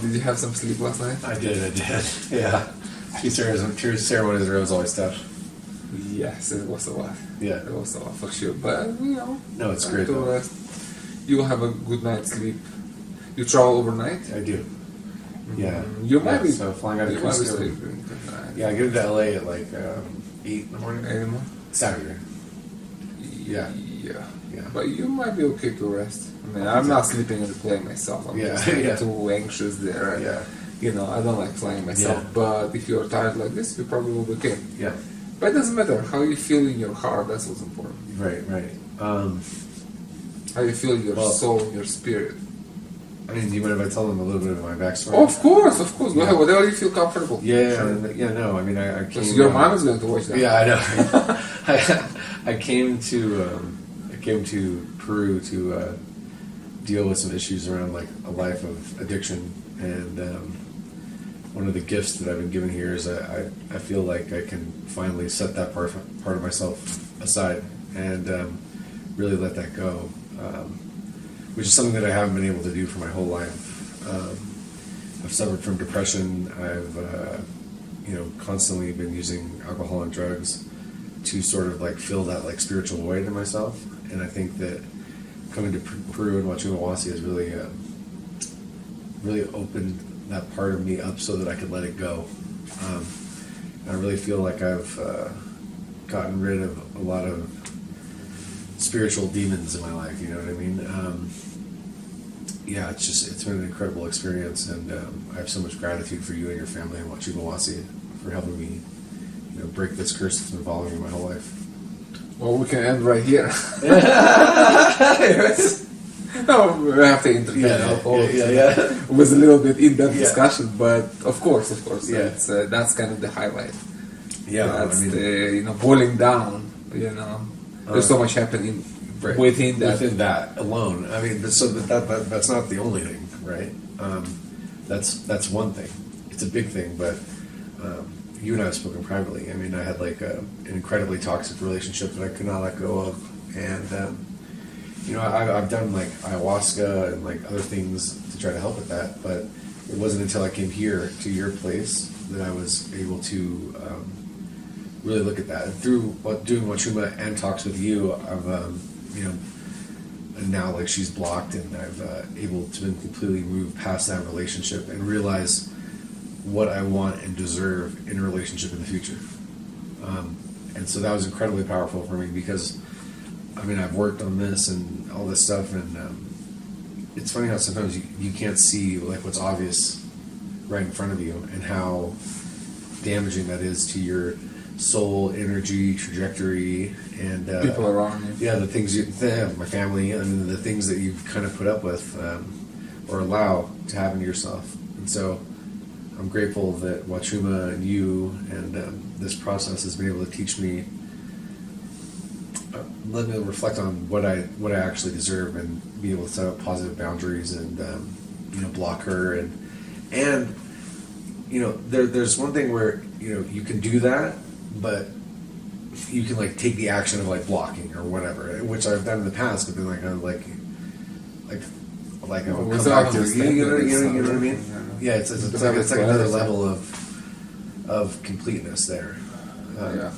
Did you have some sleep last night? I did. Yeah. Two ceremonies are always tough. Yes, it was a lot. Yeah. It was a lot for sure. But, No, it's great to though. rest. You will have a good night's sleep. You travel overnight? I do. Yeah. You might be. So flying out of You might be Cusco. sleeping tonight. Yeah, I get into LA at like 8 in the morning. Anymore? Saturday. Yeah. Yeah. But you might be okay to rest. I mean, I'm not sleeping in the plane myself. I'm just too anxious there. Yeah. You know, I don't like flying myself. Yeah. But if you're tired like this, you probably will be okay. Yeah. But it doesn't matter how you feel in your heart. That's what's important. Right. How you feel in your soul, in your spirit. I mean, do you mind if I tell them a little bit of my backstory? Of course. Go ahead, whatever you feel comfortable. Yeah, Sure. no. I mean, I came. Because your mom is going to watch that. Yeah, I know. I came to Peru to deal with some issues around like a life of addiction, and one of the gifts that I've been given here is I feel like I can finally set that part of myself aside and really let that go. Which is something that I haven't been able to do for my whole life. I've suffered from depression. I've, constantly been using alcohol and drugs to sort of like fill that like spiritual void in myself. And I think that coming to Peru and Huachuma has really, really opened that part of me up so that I could let it go. I really feel like I've gotten rid of a lot of spiritual demons in my life, you know what I mean? It's been an incredible experience, and I have so much gratitude for you and your family and Huachuma for helping me, break this curse that's been following me my whole life. Well, we can end right here. No, we have to entertain with a little bit in-depth discussion, but of course, that's kind of the highlight. Yeah, that's the boiling down. There's so much happening within that alone. I mean, so that's not the only thing, right? That's one thing. It's a big thing, but you and I have spoken privately. I mean, I had like an incredibly toxic relationship that I could not let go of, and I've done like ayahuasca and like other things to try to help with that, but it wasn't until I came here to your place that I was able to really look at that. And through doing Huachuma and talks with you, I've and now like she's blocked, and I've able to completely move past that relationship and realize what I want and deserve in a relationship in the future. And so that was incredibly powerful for me because, I mean, I've worked on this and all this stuff, and it's funny how sometimes you can't see like what's obvious right in front of you and how damaging that is to your soul, energy, trajectory, and people around you. Yeah, the things my family, I mean, the things that you've kind of put up with or allow to happen to yourself. And so I'm grateful that Huachuma and you and this process has been able to teach me, let me reflect on what I actually deserve and be able to set up positive boundaries and block her and there's one thing where you can do that, but you can like take the action of like blocking or whatever, which I've done in the past, but then like I will come back to you know what I mean? Yeah, it's like another level of completeness there.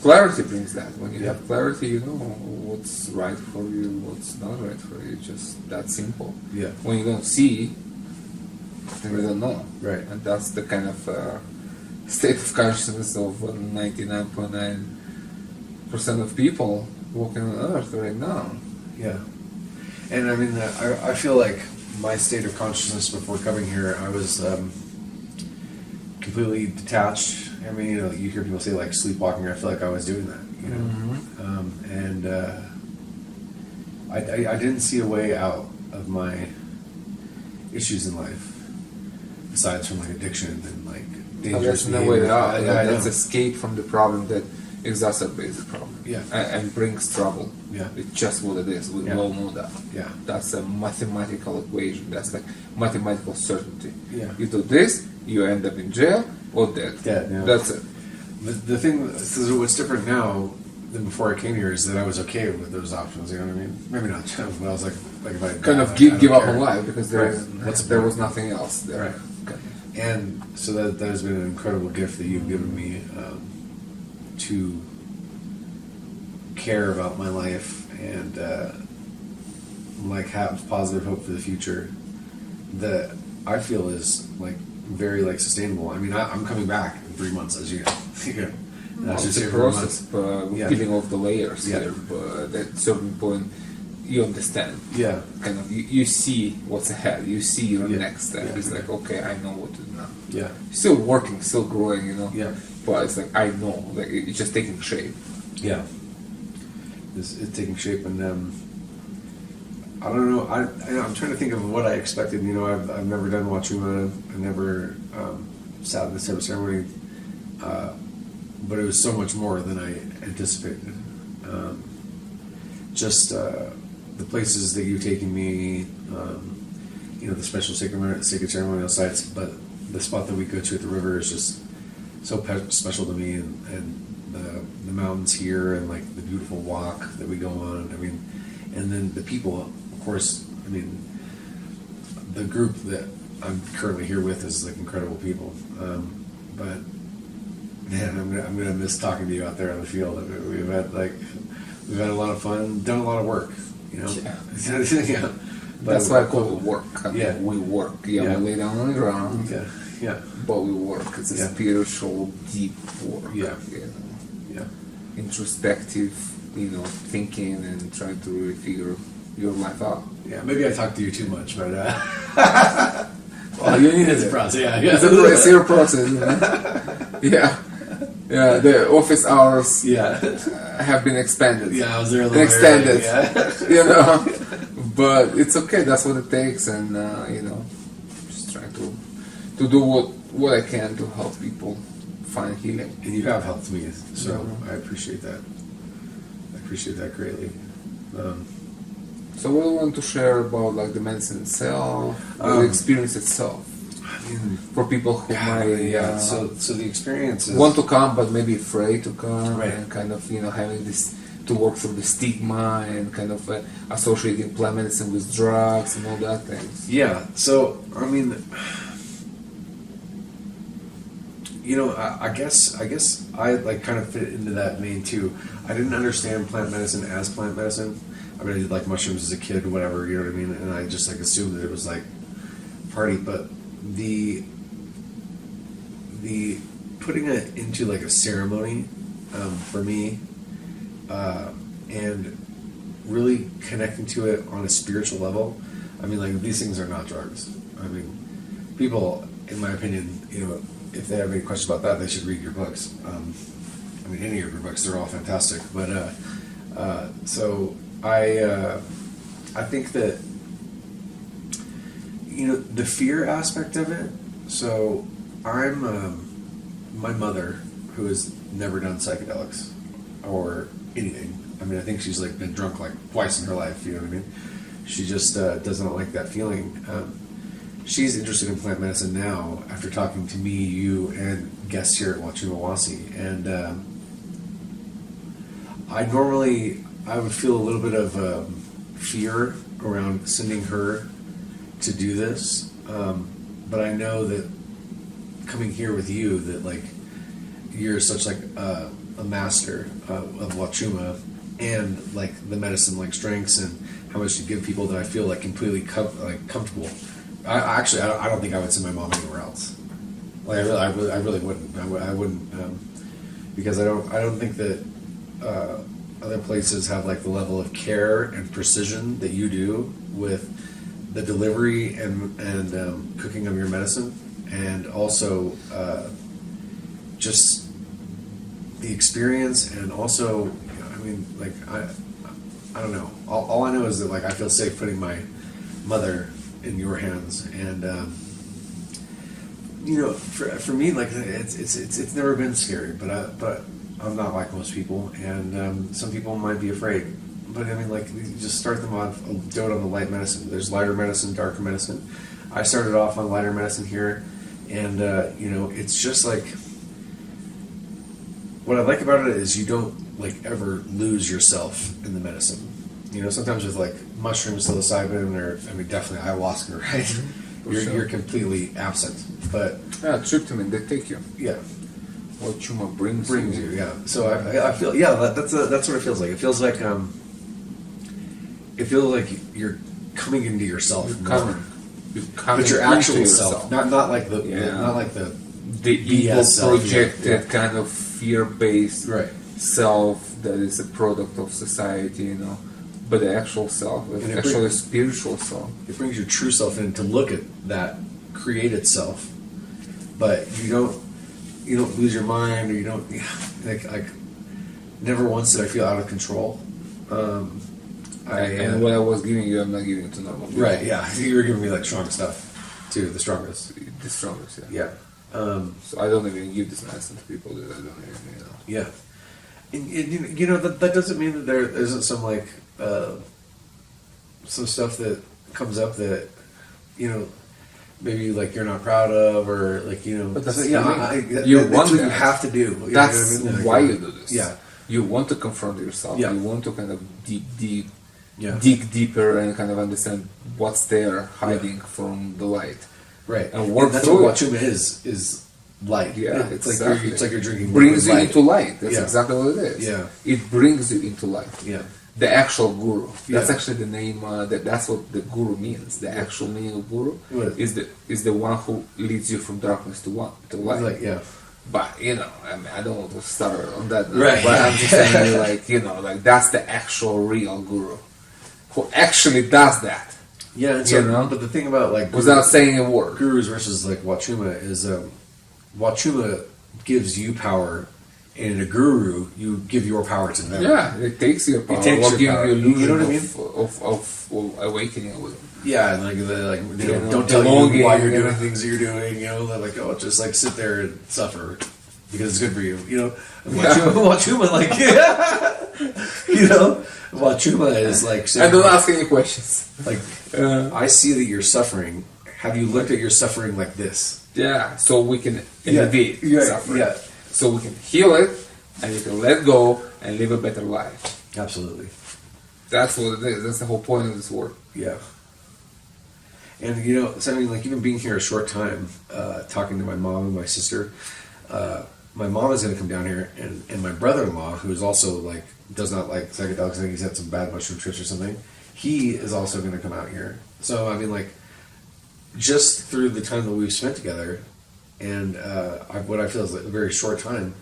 Clarity brings that. When you have clarity, you know what's right for you, what's not right for you. It's just that simple. Yeah. When you don't see, then you don't know. Right. And that's the kind of state of consciousness of 99.9% of people walking on Earth right now. Yeah. And I mean, I feel like my state of consciousness before coming here, I was completely detached. I mean, you hear people say like sleepwalking. I feel like I was doing that, and I didn't see a way out of my issues in life, aside from like addiction and like dangerous behavior. That's no way out. That's escape from the problem that exacerbates the problem. Yeah. And brings trouble. Yeah. It's just what it is. We all know that. Yeah. That's a mathematical equation. That's like mathematical certainty. Yeah. You do this, you end up in jail or dead. Dead, yeah. That's it. The thing, so what's different now than before I came here is that I was okay with those options, you know what I mean? Maybe not, but I was like if I kind of give up on life because there was nothing else there. Right. Okay. and so that has been an incredible gift that you've given me to care about my life and like have positive hope for the future that I feel is like very like sustainable. I mean, I'm coming back in 3 months, as you know. That's just a process, but peeling off the layers here. But at a certain point, you understand. Yeah. Kind of, you see what's ahead. You see your next step. Yeah. It's like, okay, I know what to do now. Yeah. Still working, still growing, you know. Yeah. But it's like, I know, like it's just taking shape. Yeah. It's taking shape, and I don't know. I'm trying to think of what I expected. You know, I've never done Huachuma. I never sat in this type of ceremony. But it was so much more than I anticipated. Just the places that you've taken me, you know, the special sacred ceremonial sites, but the spot that we go to at the river is just so special to me, and the mountains here, and like the beautiful walk that we go on. I mean, and then the people, of course. I mean, the group that I'm currently here with is like incredible people. But man, I'm gonna miss talking to you out there on the field. We've had a lot of fun, done a lot of work, you know. Yeah. That's why I call it work. I mean, we work. Yeah, we lay down on the ground. Yeah. But we work. It's a spiritual, deep work. Yeah. You know? Yeah. Introspective, you know, thinking and trying to really figure your life out. Yeah. Maybe I talk to you too much, but well, you need it's a process. Yeah. It's a serious process. You know? Yeah. Yeah, the office hours have been expanded. Yeah, I was there a little extended. Early, you know, but it's okay. That's what it takes, and you know, just trying to do what I can to help people find healing. And you have helped me, so I appreciate that. I appreciate that greatly. So, what do you want to share about like the medicine itself, the experience itself? For people who might so the experience is want to come but maybe afraid to come, right. And kind of, you know, having this to work through the stigma and kind of associating plant medicine with drugs and all that things. Yeah, so I mean, you know, I guess I like kind of fit into that vein too. I didn't understand plant medicine as plant medicine. I mean, I did like mushrooms as a kid, whatever, you know what I mean, and I just like assumed that it was like party, but the putting it into like a ceremony for me and really connecting to it on a spiritual level. I mean, like, these things are not drugs. I mean, people, in my opinion, you know, if they have any questions about that, they should read your books. I mean, any of your books, they're all fantastic. But so I think that, you know, the fear aspect of it. So I'm my mother, who has never done psychedelics or anything. I mean, I think she's like been drunk like twice in her life. You know what I mean? She just doesn't like that feeling. She's interested in plant medicine now after talking to me, you, and guests here at Huachuma. And I would feel a little bit of fear around sending her to do this, but I know that coming here with you, that like you're such like a master of Huachuma and like the medicine like strengths and how much you give people, that I feel like completely comfortable. I don't think I would send my mom anywhere else. Like I really wouldn't. I wouldn't because I don't think that other places have like the level of care and precision that you do with the delivery and cooking of your medicine, and also just the experience, and also, I mean, like I don't know. All I know is that like I feel safe putting my mother in your hands, and you know, for me, like it's never been scary, but I'm not like most people, and some people might be afraid. But I mean, like, you just start them off, do it on the light medicine. There's lighter medicine, darker medicine. I started off on lighter medicine here, and you know, it's just like, what I like about it is you don't like ever lose yourself in the medicine. You know, sometimes with like mushrooms, psilocybin, or I mean, definitely ayahuasca, right? you're completely absent. But tryptamine, they take you. yeah, Huachuma brings you. Yeah. So I feel that's what it feels like. It feels like you're coming into yourself. You're coming but your into actual yourself. self, not like the ego BS self, projected kind of fear-based right. self that is a product of society, you know. But the actual self, the actual spiritual self. It brings your true self in to look at that created self, but you don't lose your mind, or you don't like never once did I feel out of control. And what I was giving you, I'm not giving it to normal people. Right, yeah. You were giving me like strong stuff too, the strongest. The strongest, yeah. Yeah. So I don't even give this medicine to people that I don't even, you know. Yeah. And you know, that doesn't mean that there isn't some like some stuff that comes up that, you know, maybe like you're not proud of, or like, you know, but that's that's what you have to do. That's why you do this. Yeah. You want to confront yourself. Yeah. You want to kind of dig deeper and kind of understand what's there hiding from the light. Right. And work that's through what it. Huachuma is light. Yeah, it's exactly. like you're drinking. Brings you light. into light. That's Yeah. exactly what it is. Yeah. It brings you into light. Yeah. The actual guru. That's Yeah. actually the name. That's what the guru means. The actual meaning of guru What? is the one who leads you from darkness to light. Like, yeah. But you know, I mean, I don't want to start on that. Right. But I'm just saying, like, you know, like that's the actual real guru, who actually does that. Yeah. And so, You know? but the thing about like Without saying a word. gurus versus like Huachuma is Huachuma gives you power, and a guru you give your power to them. Yeah, it takes your power. It takes or your give power. you illusion You know what I mean? of awakening with it. Yeah, and like You know, don't tell belonging, you why you're you doing know. things that you're doing. You know, they're like, oh, just like sit there and suffer because it's good for you. You know, Yeah. Huachuma, like, you know, Huachuma is like, And don't ask any questions. like, I see that you're suffering. Have you looked at your suffering like this? Yeah, so we can alleviate Yeah, suffering. yeah. So we can heal it, and you can let go and live a better life. Absolutely. That's what it is. That's the whole point of this work. Yeah. And you know, so I mean, like even being here a short time, talking to my mom and my sister, my mom is going to come down here, and my brother-in-law, who is also like does not like psychedelics, I think he's had some bad mushroom trips or something. He is also going to come out here. So I mean, like, just through the time that we've spent together, and what I feel is like a very short time,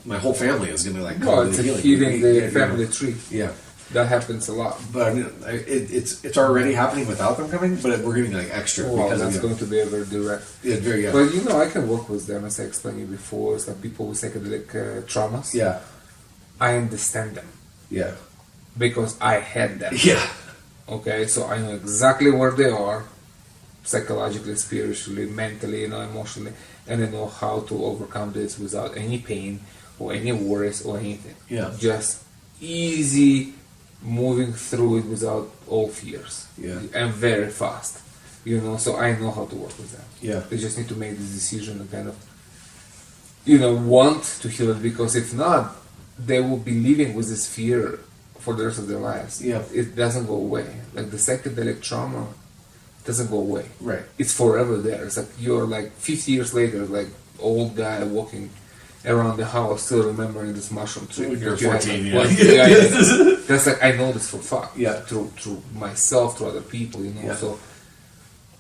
my whole family is going to like. No, it's a healing the family tree. Yeah. That happens a lot. But I mean, it's already happening without them coming, but we're getting like extra because that's of going to be a very direct. Yeah, very yeah. But you know, I can work with them, as I explained you before. It's like people with psychedelic traumas. Yeah, I understand them yeah, because I had them. yeah, Okay, so I know exactly where they are, psychologically, spiritually, mentally, you know, emotionally, and I know how to overcome this without any pain or any worries or anything. Yeah. Just easy moving through it without all fears. Yeah. And very fast. You know, so I know how to work with them. Yeah. They just need to make this decision and kind of, you know, want to heal it, because if not, they will be living with this fear for the rest of their lives. Yeah. It doesn't go away. Like the psychedelic trauma doesn't go away. right. It's forever there. It's like you're like 50 years later, like old guy walking around the house still remembering this mushroom trip. When you're that you had, 14, like, yeah. yeah. That's like, I know this for fact. Yeah. Through myself, through other people, you know. Yeah. So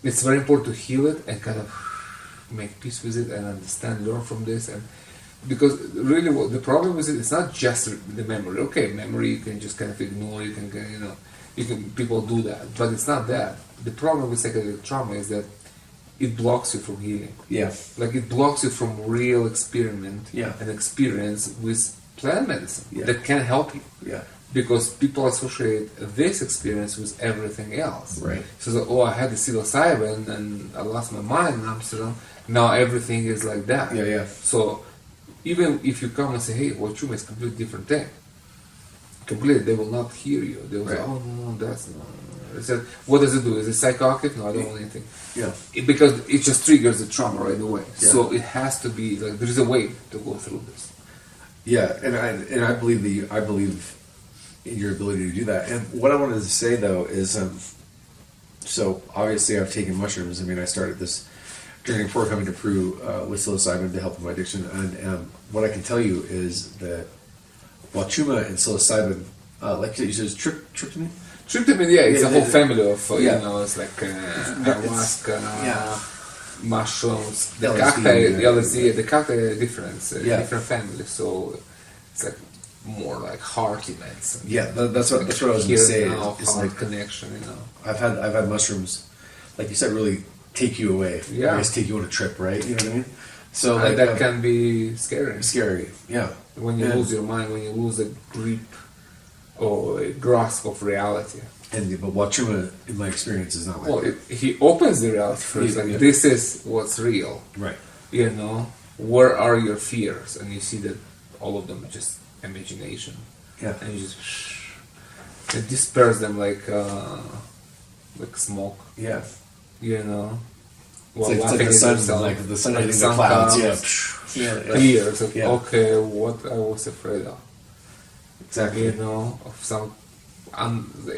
it's very important to heal it and kind of make peace with it and understand, learn from this. And because really what the problem with it, it's not just the memory. Okay, memory you can just kind of ignore, you can, you know, people do that, but it's not that. The problem with psychedelic trauma is that it blocks you from healing. Yeah, Like it blocks you from real experiment Yeah. and experience with plant medicine Yeah. that can help you. yeah, Because people associate this experience with everything else. Right. So, oh, I had the psilocybin and I lost my mind in Amsterdam. Now everything is like that. yeah, yeah, So even if you come and say, hey, Huachuma is a completely different thing, completely, they will not hear you. They will say, Right. oh, no, that's not. I said, what does it do? Is it psychoactive? No, I don't want anything. yeah, Because it just triggers the trauma right away. Yeah. So it has to be, like, there is a way to go through this. yeah. And I believe in your ability to do that. And what I wanted to say though is, So obviously I've taken mushrooms. I mean, I started this journey before coming to Peru with psilocybin to help with my addiction. And what I can tell you is that Huachuma and psilocybin, like you said, is tryptamine? Tryptamine, yeah, it's a whole family of, yeah. you know, it's like ayahuasca, mushrooms, the LSD, cacti, the yeah. LSD, the cacti are different, Yeah. different families, so it's like more like heart events. Yeah, that's what I was going to Here say. now, It's heart like connection, you know. I've had mushrooms, like you said, really take you away. Yeah. I guess take you on a trip, right? You know what I mean? So like And that can be scary. scary. Yeah. When you lose your mind, when you lose a grip or a grasp of reality. But Huachuma, in my experience, is not like Well, that. he opens the reality first, like Yeah. this is what's real. Right. You know, where are your fears? And you see that all of them are just imagination. Yeah. And you just it disperse them like smoke. Yeah. You know, It's like the at sun, yourself. like the sun Like hitting the sun clouds. comes, Yeah. clear. It's like, Yeah. okay, what I was afraid of. Exactly. You know, of some.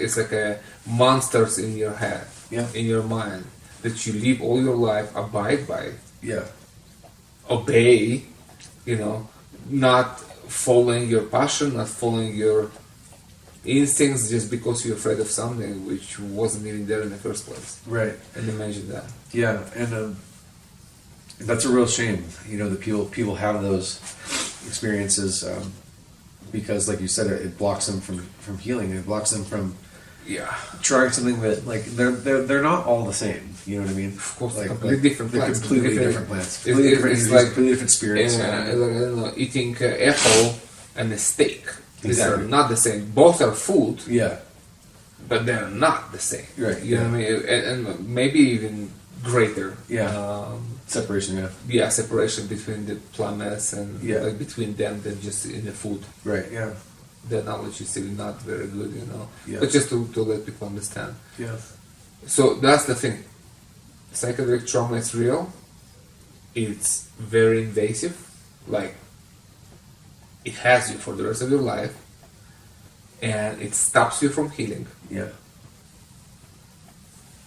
It's like a monsters in your head, Yeah. in your mind, that you live all your life, abide by, Yeah. obey, you know, not following your passion, not following your instincts just because you're afraid of something which wasn't even there in the first place. Right. And imagine that. Yeah, and that's a real shame. You know, that people have those experiences because, like you said, it blocks them from healing. It blocks them from Yeah. trying something that like they're not all the same. You know what I mean? Of course, like, completely different they're plants. completely different plants. It's, Completely different it's energies, like completely different spirits. like, I don't know, eating apple and a steak. These Exactly. are not the same. Both are food, Yeah. but they're not the same. Right, You know what I mean? And maybe even greater. Yeah. Separation. Yeah. Yeah, separation between the planets and Yeah. like between them than just in the food. Right. Yeah. The knowledge is still not very good, you know. Yeah. But just to let people understand. Yeah. So that's the thing. Psychedelic trauma is real. It's very invasive. Like, it has you for the rest of your life. And it stops you from healing. Yeah.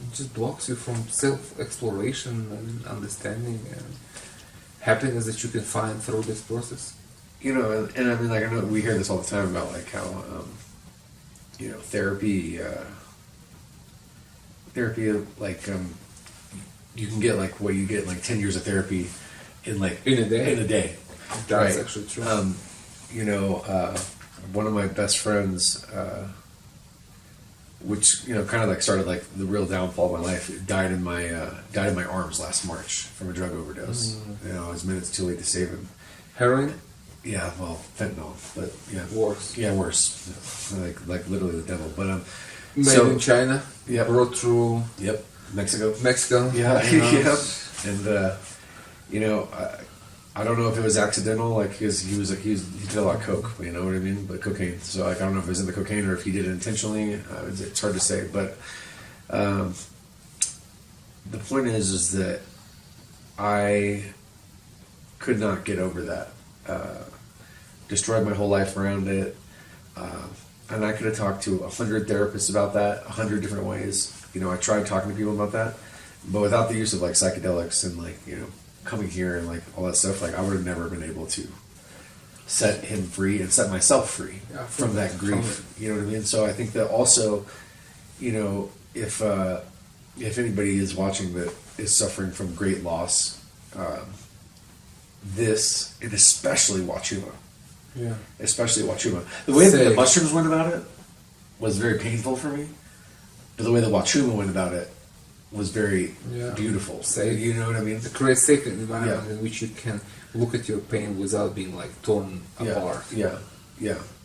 It just blocks you from self-exploration and understanding and happiness that you can find through this process. You know, and I mean, like, I know we hear this all the time about like how, you know, therapy, like, you can get like what you get like 10 years of therapy in like In a day. In a day. That's Right. actually true. You know, one of my best friends, which you know, kind of like started like the real downfall of my life, died in my arms last March from a drug overdose. You know, I was minutes too late to save him. Heroin? Yeah, well, fentanyl, but yeah, Worse. Yeah, worse. Yeah. Like literally the devil. But Made in China. Yep. Brought through Yep, Mexico. Mexico. Yeah, you know. yep. And you know, I don't know if it was accidental, like because he did a lot of coke, you know what I mean, but cocaine. So like I don't know if it was in the cocaine or if he did it intentionally. It's hard to say, but the point is that I could not get over that. Destroyed my whole life around it, and I could have talked to 100 therapists about that, 100 different ways. You know, I tried talking to people about that, but without the use of like psychedelics and like, you know, coming here and like all that stuff, like I would have never been able to set him free and set myself free from that grief. You know what I mean? So I think that also, you know, if anybody is watching that is suffering from great loss, this, and especially Huachuma, especially Huachuma, the way that the mushrooms went about it was very painful for me, but the way that Huachuma went about it was very beautiful. Safe. You know what I mean? To create safe environment in which you can look at your pain without being like torn apart. Yeah.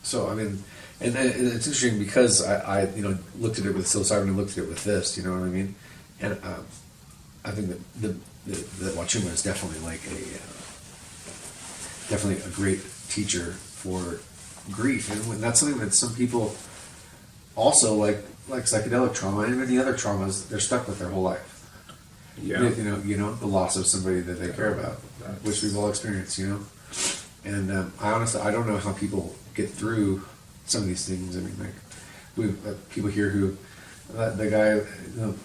So I mean, and it's interesting because I you know looked at it with psilocybin and looked at it with this. You know what I mean? And I think that the Huachuma is definitely like definitely a great teacher for grief, and that's something that some people also like psychedelic trauma and any other traumas, they're stuck with their whole life. Yeah. You know, the loss of somebody that they care about, which we've all experienced, you know. And I honestly, I don't know how people get through some of these things. I mean, like, we have people here who The guy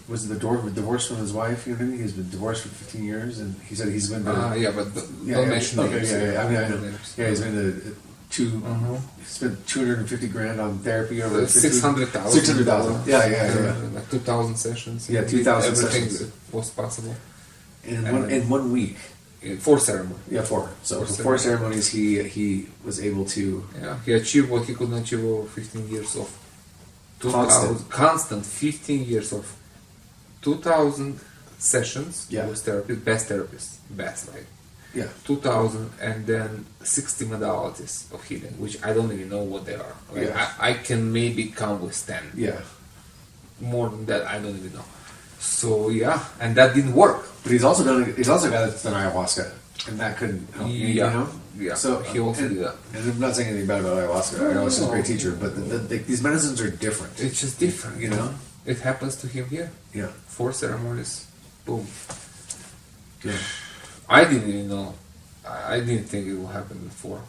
was the divorced from his wife. You know what I mean? He's been divorced for 15 years, and he said he's been to. Yeah, but don't mention names. I mean, I know. Yeah, he's been to he spent $250,000 on therapy over 600,000. 600,000. Yeah. Like 2,000 sessions. Yeah, 2,000 everything sessions. was possible. In 1 week. 4 ceremonies. Yeah, 4. So for 4 ceremonies, he was able to. Yeah, he achieved what he couldn't achieve over 15 years of constant 15 years of 2,000 sessions. Yeah. With therapy, best therapist, like. Yeah. 2,000 and then 60 modalities of healing, which I don't even know what they are. Like, I can maybe count with 10. Yeah. More than that, I don't even know. So yeah, and that didn't work. But he's also a guy that's done ayahuasca, and that couldn't help. You know? Yeah. So he also did that. And I'm not saying anything bad about ayahuasca. Ayahuasca's a great teacher, but these medicines are different. It's just different, you know. It happens to him here. Yeah. 4 ceremonies, boom. Yeah. I didn't even know. I didn't think it would happen before.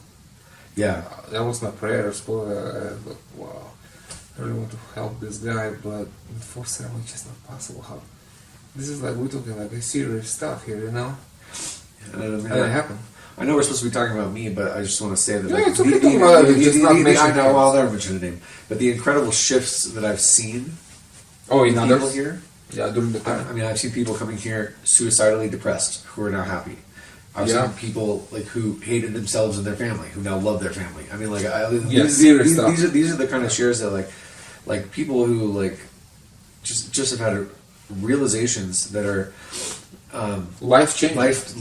Yeah. That was my prayer. Like, wow, I really want to help this guy, but in 4 ceremonies, it's just not possible. How? This is like we're talking like a serious stuff here, you know. And I mean, how did it happen? I know we're supposed to be talking about me, but I just want to say that. Yeah, it's okay talking about it. Just not mention I know. I'll never mention the name, but the incredible shifts that I've seen. Oh, in people others here. Yeah, during the time. I mean, I've seen people coming here suicidally depressed who are now happy. I've seen people like who hated themselves and their family who now love their family. I mean, like these are the kind of shares that like people who like just have had realizations that are life changing.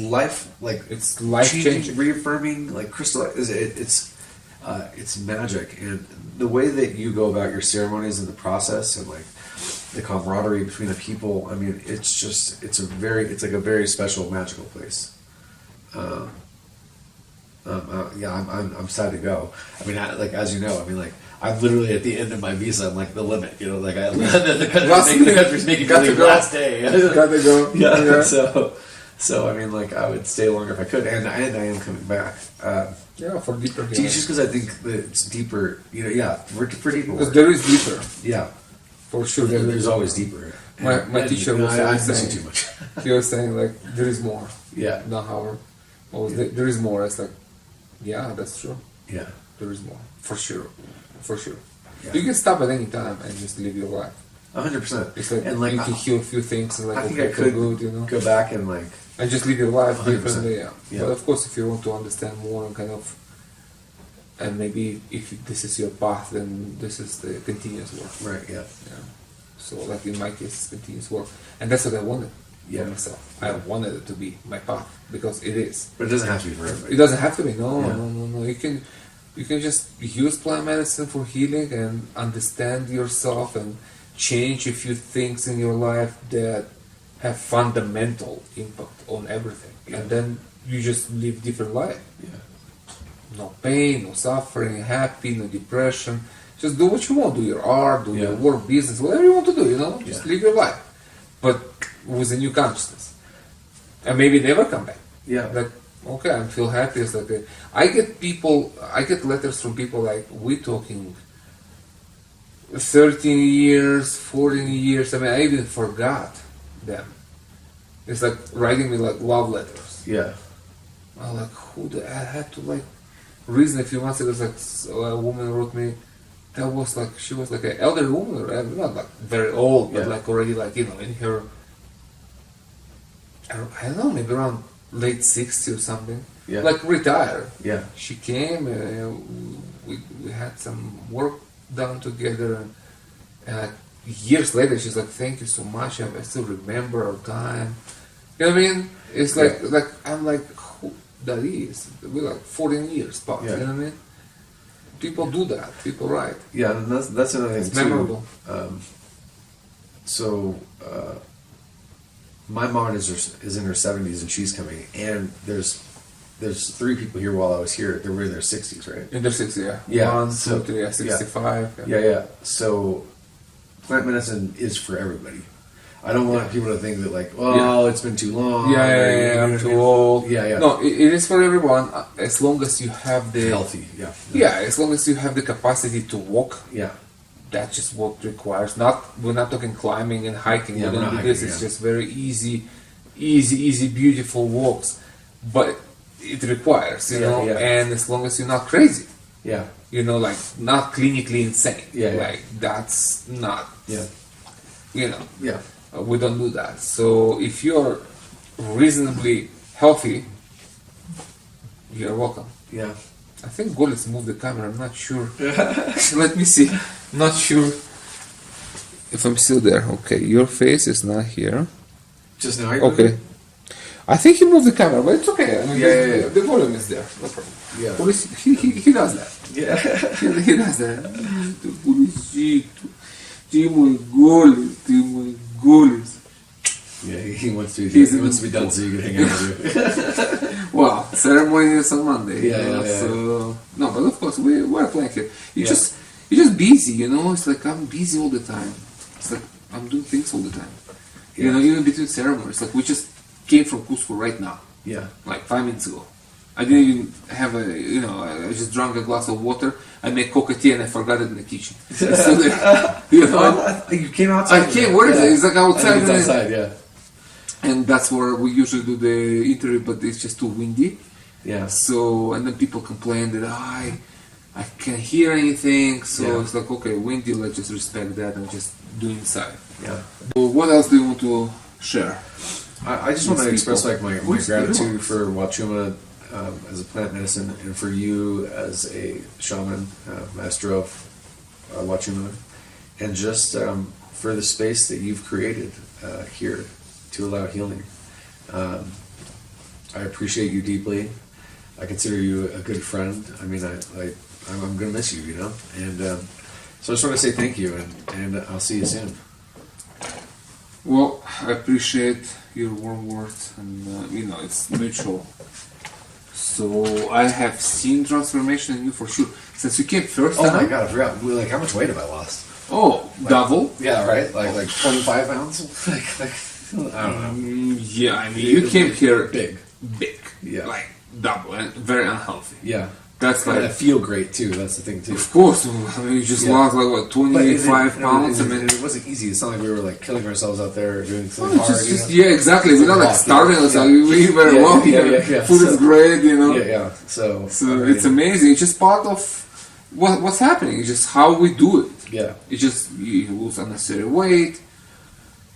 Life like it's life changing, reaffirming, like crystallize. It's magic, and the way that you go about your ceremonies and the process and like the camaraderie between the people. I mean, it's like a very special, magical place. I'm sad to go. I mean, like as you know, I mean, like I'm literally at the end of my visa. I'm like the limit, you know. Like the country's making me leave last day. Gotta go. Yeah. So I mean, like I would stay longer if I could, and I am coming back. For deeper. Just because I think that it's deeper, you know. Yeah, for deeper. Because there is deeper. Yeah, for sure. There's always deeper. My teacher was saying too much. He was saying like there is more. Yeah. Not Howard. There is more. It's like, yeah, that's true. Yeah. There is more. For sure. Yeah. You can stop at any time and just live your life. 100%. It's like, and like you can heal a few things and like I think I could good, you know? go back and like and just live your life 100%. differently. Yeah. Yeah. But of course, if you want to understand more and kind of, and maybe if this is your path, then this is the continuous work. Right. Yeah. So like in my case, it's continuous work, and that's what I wanted. For myself. I wanted it to be my path because it is. But it doesn't have to be for everybody. It doesn't have to be. No. You can just use plant medicine for healing and understand yourself and change a few things in your life that have fundamental impact on everything. Yeah. And then you just live different life. Yeah. No pain, no suffering, happy, no depression. Just do what you want. Do your art, do your work, business, whatever you want to do. You know, just live your life. But with a new consciousness, and maybe never come back. Yeah. Like, okay, I feel happy. It's like I get letters from people like we're talking 13 years, 14 years. I mean, I even forgot them. It's like writing me like love letters. Yeah. I'm like, I had to like reason a few months ago. It was like a woman wrote me. That was like she was like an elderly woman, right? Not like very old, but like already like in her. I don't know, maybe around late 60s or something. Yeah. Like retired. Yeah. She came, we had some work done together, and like years later, she's like, "Thank you so much. I still remember our time." You know what I mean? It's like I'm like, who that is? We're like 14 years past. Yeah. You know what I mean? People do that. People write. Yeah, and that's another thing it's too. Memorable. My mom is in her 70s and she's coming, and there's 3 people here while I was here. They were in their 60s, right? In their 60s, yeah. Yeah. 1, 2, 3, 65. Yeah. So plant medicine is for everybody. I don't want people to think that like, it's been too long. Yeah, I'm too old. Yeah. No, it is for everyone as long as you have the healthy. Yeah. Yeah, as long as you have the capacity to walk. Yeah. that's just what requires. We're not talking climbing and hiking. Yeah, We don't we're do not this. hiking, It's yeah. just very easy, beautiful walks. But it requires, you Yeah, know, yeah. and as long as you're not crazy, Yeah. you know, like not clinically insane. Yeah, yeah. Like that's not, Yeah. you know, Yeah. we don't do that. So if you're reasonably healthy, you're welcome. Yeah. I think goal is move the camera. I'm not sure. Let me see. Not sure if I'm still there. Okay, your face is not here. Just now. You're Okay. I think he moved the camera, but it's okay. I mean, Yeah. the volume is there. No problem. Yeah. He does that. Yeah. He does that. Ты мой голос. Yeah. He wants to. He's He in wants to the- be done so you can hang out with you. Wow, ceremony is on Monday. Yeah, you know, yeah. So no, but of course we're playing here. Yeah. You're just busy, you know. It's like I'm busy all the time. It's like I'm doing things all the time. You Yeah. know, even between ceremonies. Like we just came from Cusco right now, Yeah. like 5 minutes ago. I didn't even have a, you know, I just drank a glass of water. I made coca tea and I forgot it in the kitchen. It's still there. You know, You came outside. I came. Where is it? It's like I outside. think it's outside. Yeah. And that's where we usually do the interview, but it's just too windy. Yeah. So, and then people complain that I can't hear anything. So Yeah. it's like, okay, windy, let's just respect that and just do inside. Yeah. So what else do you want to share? I just want to These express people. like my Who's gratitude the for Huachuma as a plant medicine, and for you as a shaman, master of Huachuma, and just for the space that you've created here to allow healing. I appreciate you deeply. I consider you a good friend. I mean, I'm going to miss you, you know? And so I just want to say thank you, and I'll see you soon. Well, I appreciate your warm words, and you know, it's mutual. So I have seen transformation in you for sure. Since you came first Oh time. my god, I forgot. Like, how much weight have I lost? Oh, double. Yeah, right? Like 25 pounds? like I don't know. Yeah, I mean, you came here Big. big, Yeah. like double, and very unhealthy. Yeah. That's And I like, feel great too, that's the thing too. of course. I mean, you just Yeah. lost like what, 25 pounds. I mean, it wasn't easy. It's not like we were like killing ourselves out there doing it's something hard. just, you know? yeah, exactly. We're not like Yeah. starving us. Yeah. Like, we very Yeah, well. yeah. Food is So- great, you know. Yeah, yeah. So So I mean, it's amazing. It's just part of what's happening. It's just how we do it. Yeah. It's just you lose unnecessary weight,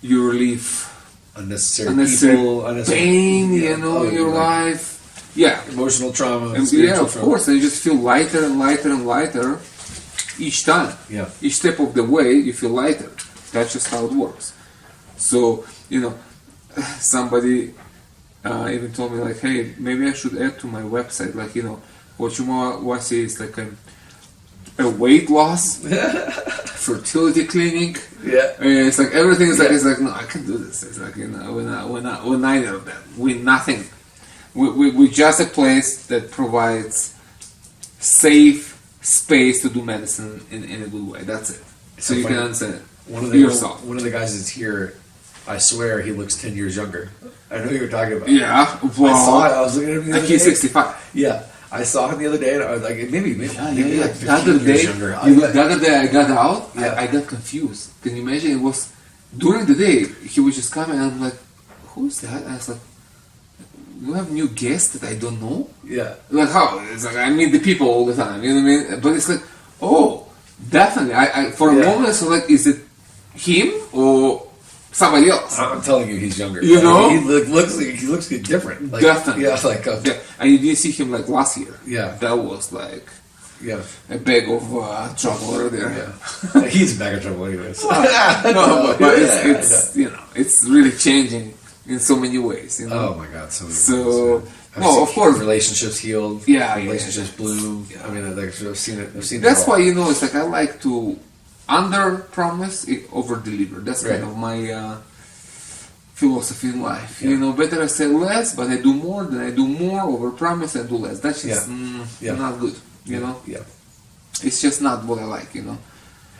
you relieve Unnecessary unnecessary people, unnecessary pain, yeah. you know, Oh, in your right. life. Yeah, Emotional trauma, and spiritual yeah, of trauma. course. And you just feel lighter and lighter and lighter each time. Yeah. Each step of the way, you feel lighter. That's just how it works. So you know, somebody even told me like, hey, maybe I should add to my website, like, you know, Huachuma Wasi is like a weight loss, fertility clinic. Yeah. It's like everything is like, Yeah. it's like, no, I can do this. It's like, you know, we're neither of them. We're nothing. We're just a place that provides safe space to do medicine in a good way. That's it. So you funny. can understand it One of the yourself. one of the guys that's here, I swear he looks 10 years younger. I know who you're talking about. Yeah, I saw it. I wow. was looking at him the Like other he's day. 65. Yeah, I saw him the other day, and I was like, maybe Yeah. like The other 15 years day, younger. the other day I got out. Yeah. I got confused. Can you imagine? It was during the day. He was just coming, and I'm like, "Who's that?" And I was like, "You have new guests that I don't know." Yeah, Like how? It's like I meet the people all the time. You know what I mean? But it's like, oh, definitely. I for a Yeah. moment, so like, is it him or somebody else? I'm telling you, he's younger. You know? he looks different. Like, Definitely. Yeah, like Yeah, and you didn't see him like last year. Yeah. That was like yeah, a bag of trouble over there. yeah. He's a bag of trouble, anyways. No, but Yeah, it's you know, it's really changing in so many ways. You know. Oh my god, so many So, ways, man. well, seen of course. relationships healed. Yeah, relationships yeah. bloom. Yeah. I mean, like, I've seen it. I've seen That's it all. why, you know, it's like I like to under promise, over deliver. That's kind Right. of my philosophy in life. Yeah. You know, better I say less, but I do more. Than I do more, over promise and do less. That's just Yeah. not good. You know, Yeah. it's just not what I like. You know,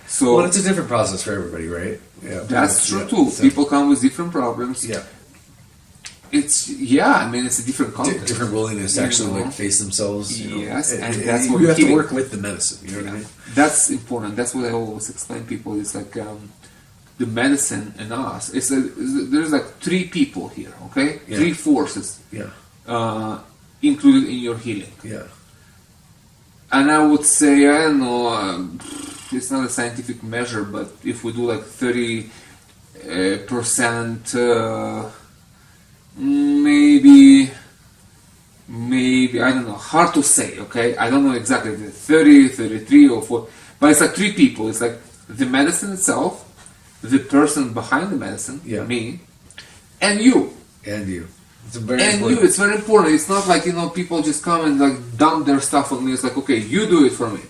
so Well, it's a different process for everybody, right? Yeah. that's true Yeah. too. So- People come with different problems. Yeah. it's I mean, it's a different context, different willingness to actually like face themselves. Yes, and that's what you have to healing- work with the medicine. You know what I mean? That's important. That's what I always explain to people. It's like the medicine and us. There's like three people here. Okay, Yeah. three forces Yeah, included in your healing. yeah, And I would say, I don't know, it's not a scientific measure, but if we do like 30%, maybe, I don't know, hard to say, okay? I don't know exactly, 30, 33 or 4, but it's like three people. It's like the medicine itself, the person behind the medicine, Yeah. me, and you. and you. It's a very And important. you, it's very important. It's not like, people just come and like dump their stuff on me. It's like, okay, you do it for me.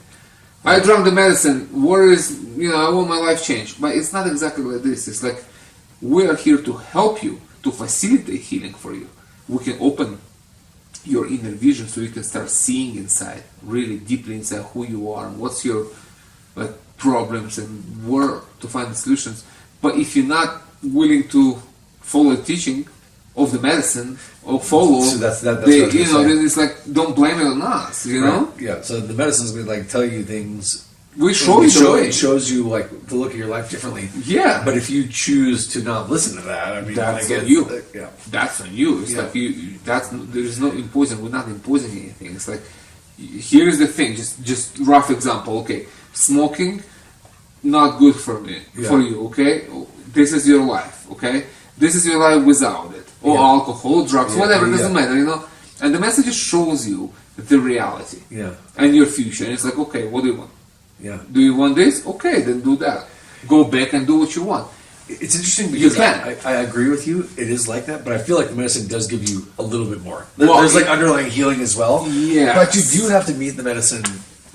I drank the medicine. Where is, I want my life changed. But it's not exactly like this. It's like, we are here to help you, to facilitate healing for you. We can open your inner vision so you can start seeing inside, really deeply inside who you are and what's your like problems and where to find the solutions. But if you're not willing to follow the teaching of the medicine or follow, So that's what I was they, gonna say. then it's like, don't blame it on us, know? Right, yeah, so the medicine's going to like tell you things. We show you the way. It shows you like to look at your life differently. Yeah. But if you choose to not listen to that, I mean, That's like, on you. Yeah. That's on you. It's Yeah. like there is no imposing. We're not imposing anything. It's like, here is the thing. Just rough example. Okay, smoking, not good for me, Yeah. for you. Okay, this is your life. Okay, this is your life without it, or Yeah. alcohol, drugs, Yeah, whatever. It yeah. doesn't matter. And the message just shows you the reality Yeah. and your future. And it's like, okay, what do you want? Yeah. Do you want this? Okay, then do that. Go back and do what you want. It's interesting because can. I agree with you. It is like that, but I feel like the medicine does give you a little bit more. Well, There's like underlying healing as well. Yes. But you do have to meet the medicine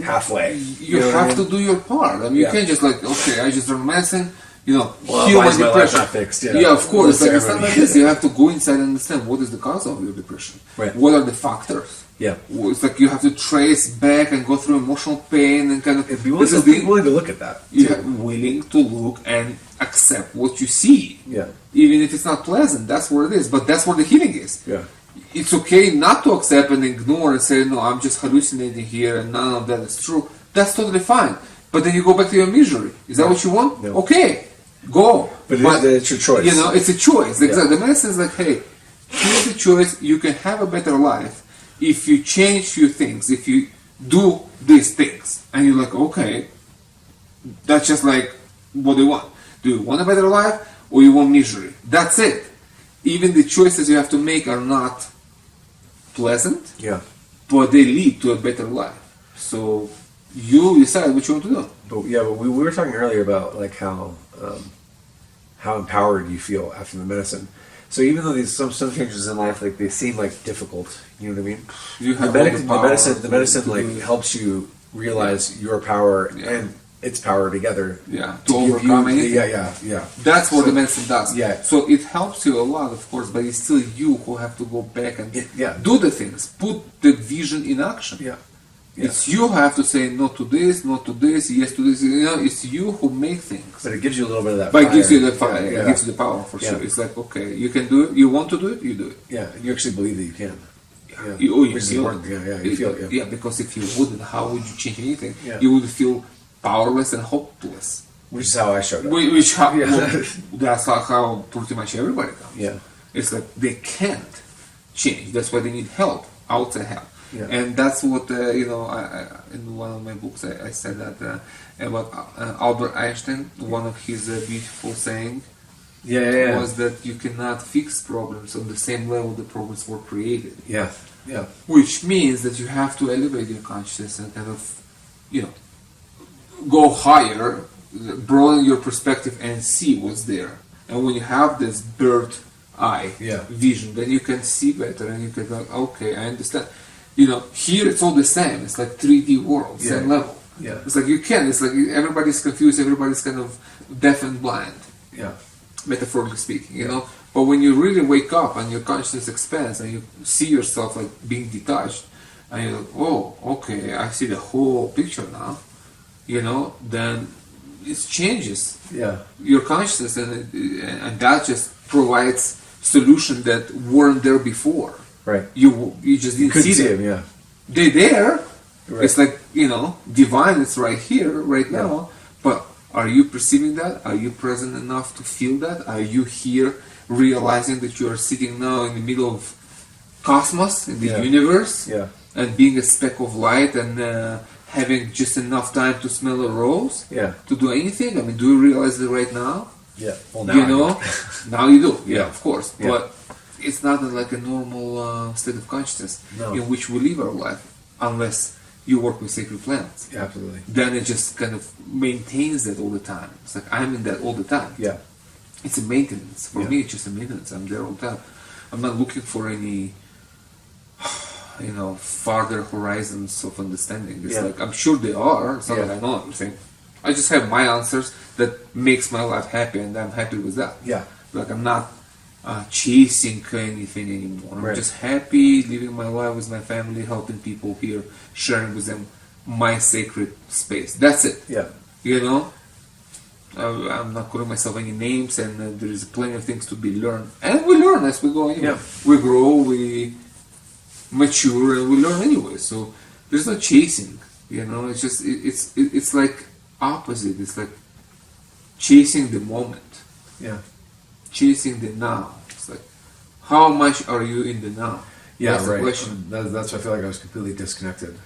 halfway. You know what I have mean? to do your part. I mean, you Yeah. can't just like, okay, I just drank medicine, Well, heal why my is my life depression. not fixed? Yeah, of course. Well, Like, it's not like this. You have to go inside and understand what is the cause of your depression. Right. What are the factors? Yeah. It's like you have to trace back and go through emotional pain and kind of. And be willing, This is be willing to look at that. you too. are willing to look and accept what you see, Yeah. even if it's not pleasant. That's where it is. But that's where the healing is. Yeah. It's okay not to accept and ignore and say, no, I'm just hallucinating here and none of that is true. That's totally fine. But then you go back to your misery. Is that what you want? No. Okay, go. But it's your choice. It's a choice. Exactly. The medicine is like, hey, here's the choice. You can have a better life if you change few things, if you do these things. And you're like, okay, that's just like, what do you want? Do you want a better life or you want misery? That's it. Even the choices you have to make are not pleasant, Yeah. but they lead to a better life. So you decide what you want to do. But we were talking earlier about like how empowered you feel after the medicine. So even though these some changes in life like they seem like difficult, you know what I mean? You have all the power The medicine to like do it. helps you realize your power and its power together. Yeah, to give you overcome the- anything. Yeah. That's what the medicine does. Yeah. So it helps you a lot, of course, but it's still you who have to go back and Yeah. do the things, put the vision in action. Yeah. It's you who have to say no to this, no to this, yes to this. It's you who make things. But it gives you a little bit of that. But it gives you the fire. fire. Yeah. It gives you the power for Yeah. sure. It's like, okay, you can do it. You want to do it, you do it. Yeah, and you actually believe that you can. Yeah. You Which is feel important. Yeah, you feel it. Yeah, because if you wouldn't, how would you change anything? Yeah. You would feel powerless and hopeless. Which is how I showed up. Which how, Yeah. well, that's how pretty much everybody comes. Yeah. It's like they can't change. That's why they need help, outside help. Yeah. And that's what I in one of my books I said that about Albert Einstein. One of his beautiful saying Yeah. was that you cannot fix problems on the same level the problems were created. Yeah. Yeah. Which means that you have to elevate your consciousness and kind of, go higher, broaden your perspective and see what's there. And when you have this bird eye Yeah. vision, then you can see better and you can go, okay, I understand. Here it's all the same. It's like 3D world, same Yeah. level. Yeah. It's like it's like everybody's confused, everybody's kind of deaf and blind, Yeah. metaphorically speaking, But when you really wake up and your consciousness expands and you see yourself like being detached, and you're like, oh, okay, I see the whole picture now, then it changes Yeah. your consciousness, and that just provides solution that weren't there before. Right. You just didn't Couldn't see see them. him, yeah. They're there. Right. It's like, divine is right here, right now. But are you perceiving that? Are you present enough to feel that? Are you here realizing that you are sitting now in the middle of cosmos, in the universe, Yeah. and being a speck of light and having just enough time to smell a rose? Yeah. To do anything? I mean, do you realize it right now? Yeah. Well, now I do. Now you do. Yeah. Yeah, of course. Yeah. But it's not like a normal state of consciousness No. in which we live our life, unless you work with sacred plants. Yeah, absolutely. Then it just kind of maintains that all the time. It's like I'm in that all the time. Yeah. It's a maintenance. For Yeah. me, it's just a maintenance. I'm there all the time. I'm not looking for any, farther horizons of understanding. It's like, I'm sure they are. It's not that I know everything. I just have my answers that makes my life happy, and I'm happy with that. Yeah. Like, I'm not chasing anything anymore. I'm just happy living my life with my family, helping people here, sharing with them my sacred space. That's it. Yeah. I'm not calling myself any names, and there is plenty of things to be learned. And we learn as we go anyway. Yeah. We grow, we mature, and we learn anyway. So there's no chasing. It's just it's like opposite. It's like chasing the moment. Yeah. Chasing the now. It's like, how much are you in the now? Yeah, that's right. The question. That's why I feel like I was completely disconnected.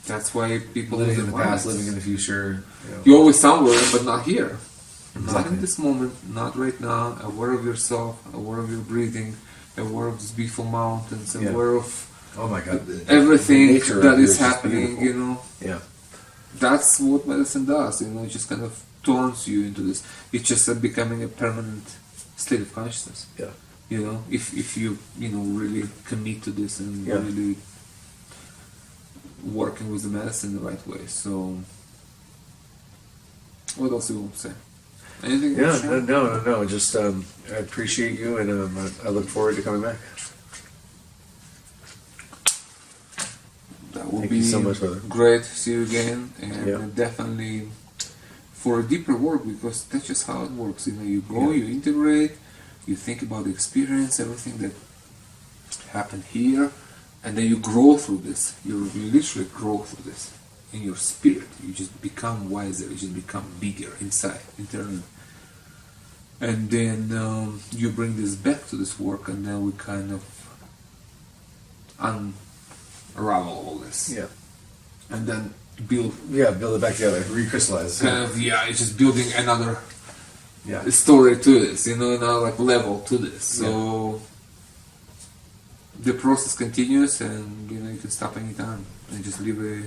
That's why people Living live in the their past, lives. living in the future. You're always somewhere, but not here. Not Exactly. in this moment, not right now. Aware of yourself, aware of your breathing, aware of these beautiful mountains, aware of Oh my God. everything the nature that of it is just happening. beautiful. Yeah. That's what medicine does. It just kind of turns you into this. It's just becoming a permanent state of consciousness. Yeah. If you really commit to this and Yeah. really working with the medicine the right way. So, what else do you want to say? Anything? Yeah. else, Sharon? No. Just I appreciate you, and I look forward to coming back. That will Thank be you so much, brother. great to see you again, and Yeah. definitely for a deeper work, because that's just how it works. You go, you integrate, you think about the experience, everything that happened here, and then you grow through this. You literally grow through this in your spirit. You just become wiser. You just become bigger inside, internally. And then you bring this back to this work, and then we kind of unravel all this. Yeah. And then build. Yeah. Build it back together. Recrystallize. Kind of, it's just building another Yeah. story to this, another like level to this. So the process continues, and you can stop anytime and just live a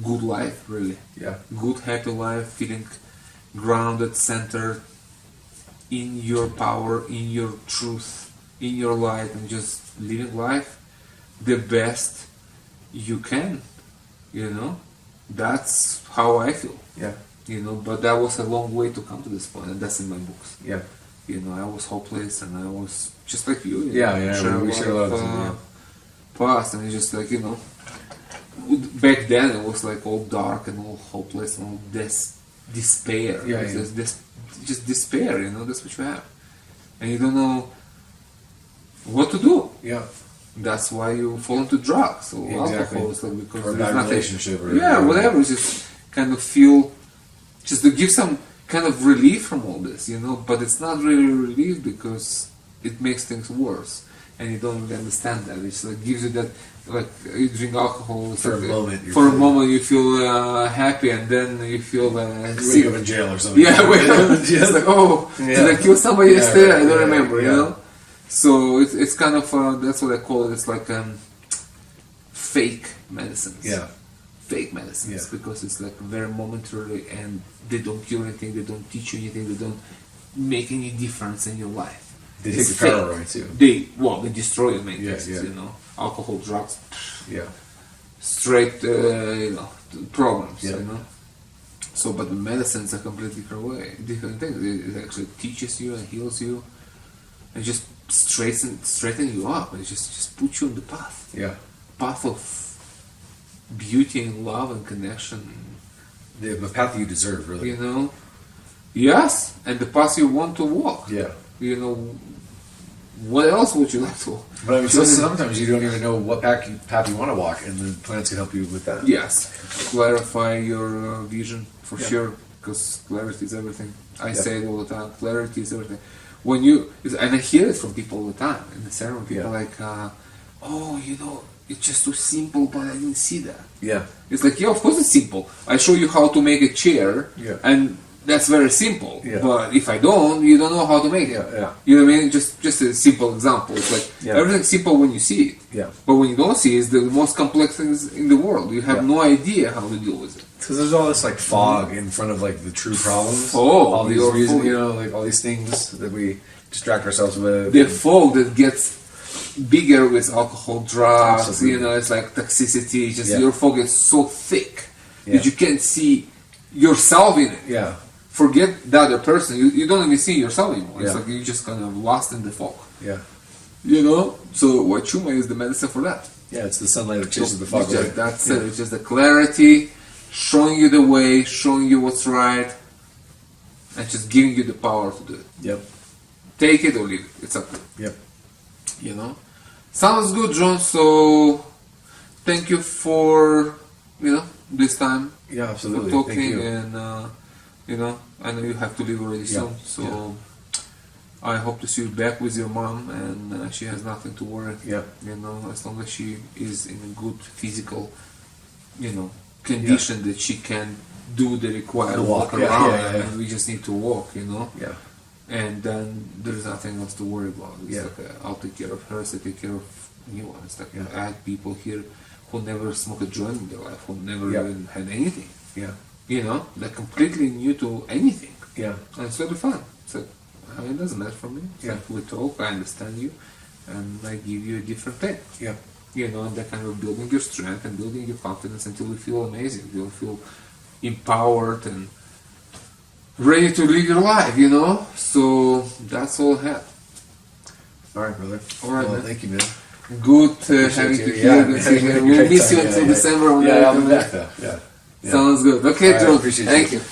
good life, really. Yeah. Good, happy life, feeling grounded, centered in your power, in your truth, in your light, and just living life the best you can. That's how I feel. Yeah. But that was a long way to come to this point, and that's in my books. Yeah. I was hopeless, and I was just like you. Yeah. We share a lot of them. Past, and it's just like back then it was like all dark and all hopeless and all despair. Yeah. Just despair. That's what you have, and you don't know what to do. Yeah. That's why you fall into drugs or alcohol. It's like because or a there's bad nothing. relationship. Or Whatever. Just kind of feel, just to give some kind of relief from all this, But it's not really relief because it makes things worse, and you don't really understand that. It's like gives you that, like you drink alcohol it's for like, a moment. For a moment, you feel happy, and then you feel You sick. wake up in jail or something. Yeah, wake up. It's like, did I kill somebody yesterday? I don't remember. So it's kind of that's what I call it. It's like fake medicines. Yeah. Fake medicines, because it's like very momentary, and they don't cure anything. They don't teach you anything. They don't make any difference in your life. They It's take your fake. power away too. They destroy your main Yeah, cases. yeah. Alcohol, drugs, Yeah. straight problems. Yeah. So, but the medicines are completely different things. It actually teaches you and heals you, and just straighten you up, and just put you on the path. Yeah. Path of beauty and love and connection. The path you deserve, really. Yes, and the path you want to walk. Yeah. what else would you like to? But I mean, sometimes you don't even know what path you want to walk, and the plants can help you with that. Yes, clarify your vision for sure, because clarity is everything. I say it all the time. Clarity is everything. When you, and I hear it from people all the time in the ceremony. People are like, oh, you know, it's just too simple, but I didn't see that. Yeah. It's like, yeah, of course it's simple. I show you how to make a chair, and that's very simple. Yeah. But if I don't, you don't know how to make it. Yeah. You know what I mean? Just a simple example. It's like everything's simple when you see it. Yeah. But when you don't see it, it's the most complex things in the world. You have no idea how to deal with it. Because there's all this like fog in front of like the true problems. All these reasons, you know, like all these things that we distract ourselves with. The fog that gets bigger with alcohol, drugs. Absolutely. You know, it's like toxicity. Just your fog is so thick that you can't see yourself in it. Yeah. Forget the other person. You don't even see yourself anymore. It's Yeah. like you're just kind of lost in the fog. Yeah. You know? So Huachuma is the medicine for that. Yeah, it's the sunlight that chases the fog away. That's it. It's just the clarity, showing you the way, showing you what's right, and just giving you the power to do it. Yep. Take it or leave it. It's up to you. Yep. You know? Sounds good, John. So thank you for, you know, this time. Yeah, absolutely. For talking Thank you. and you know, I know you have to leave already soon, so I hope to see you back with your mom, and she has nothing to worry. Yeah. You know, as long as she is in a good physical, you know, condition that she can do the required walk around. I mean, we just need to walk, you know. Yeah. And then there's nothing else to worry about. It's Yeah. like I'll take care of her, so take care of you. It's like I had people here who never smoked a joint in their life, who never even had anything. Yeah. You know, they're completely new to anything. Yeah. And it's really fun. It's like, it doesn't matter for me. It's like we talk, I understand you, and I give you a different thing. Yeah. You know, and that kind of building your strength and building your confidence until you feel amazing. You'll feel empowered and ready to live your life, you know? So that's all I have. All right, brother. All right, well, man. thank you, man. Good having you here. We'll miss you until December. Yeah, I'll be back though. Yeah. Sounds good. Okay, All right, John. appreciate Thank you. you.